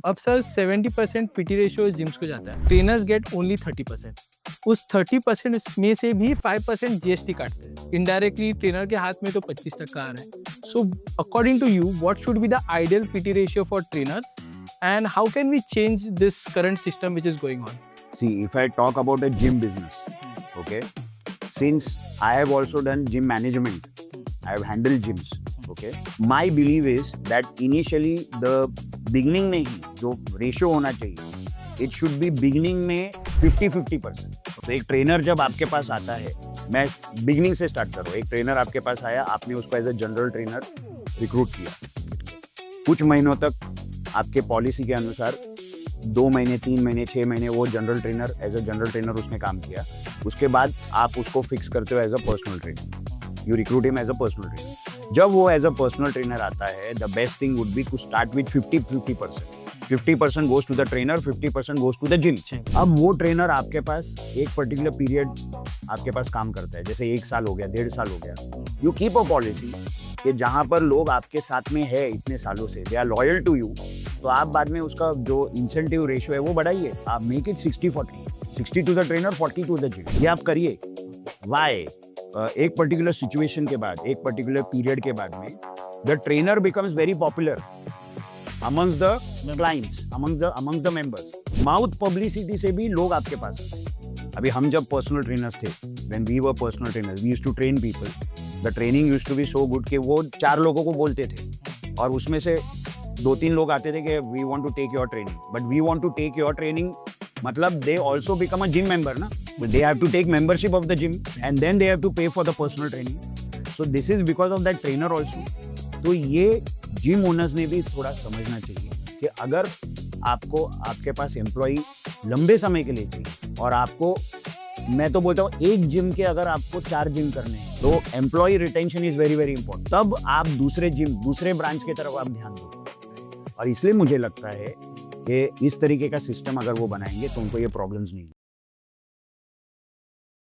अब sir 70% PT ratio gyms को जाता है, ट्रेनर्स गेट ओनली 30%। उस 30% में से भी 5% जीएसटी काटते हैं। इनडायरेक्टली ट्रेनर के हाथ में तो 25% आ रहा है। So according to you what should be the ideal PT ratio for trainers and how can we change this current system which is going on? See, if I talk about a gym business, okay, since I have also done gym management, I have handled gyms, okay, my belief is that initially the beginning में ही जो ratio होना चाहिए, it should be beginning में 50-50%. तो एक trainer जब आपके पास आता है, मैं beginning से start कर रहा हूँ, एक ट्रेनर आपके पास आया, आपने उसको as a general trainer recruit किया, कुछ महीनों तक आपके पॉलिसी के अनुसार 2 महीने 3 महीने 6 महीने वो general trainer as a general trainer उसने काम किया। उसके बाद आप उसको फिक्स करते हो as a personal trainer, you recruit him as a personal trainer. जब वो एज अ पर्सनल ट्रेनर आता है, the best thing would be to start with 50-50%। 50% goes to the trainer, 50% goes to the gym. अब वो trainer आपके पास एक particular period आपके पास काम करता है, जैसे 1 साल हो गया, 1.5 साल हो गया। यू कीप अ पॉलिसी कि जहाँ पर लोग आपके साथ में है इतने सालों से, they are loyal to you, तो आप बाद में उसका जो इंसेंटिव रेशियो है वो बढ़ाइए। आप make it 60-40, 60 to the trainer, 40 to the gym. ये आप करिए। वाई? एक पर्टिकुलर सिचुएशन के बाद, एक पर्टिकुलर पीरियड के बाद में the trainer becomes very popular amongst the clients, amongst the members. Mouth publicity से भी लोग आपके पास आते हैं। अभी हम जब पर्सनल ट्रेनर्स थे, when we were personal trainers, we used to train people. The training used to be so good कि वो 4 लोगों को बोलते थे और उसमें से 2-3 लोग आते थे कि we want to take your training, but we want to take your training मतलब they also become a gym member ना, they have to take membership of the gym and then they have to pay for the personal training. So this is because of that trainer also. तो ये gym owners ने भी थोड़ा समझना चाहिए कि अगर आपको आपके पास एम्प्लॉई लंबे समय के लिए चाहिए और आपको, मैं तो बोलता हूँ एक जिम के अगर आपको 4 जिम करने हैं तो employee retention is very very important. तब आप दूसरे जिम, दूसरे ब्रांच की तरफ आप ध्यान दो। और इसलिए मुझे लगता है कि इस तरीके का सिस्टम अगर वो बनाएंगे तो उनको ये प्रॉब्लम्स नहीं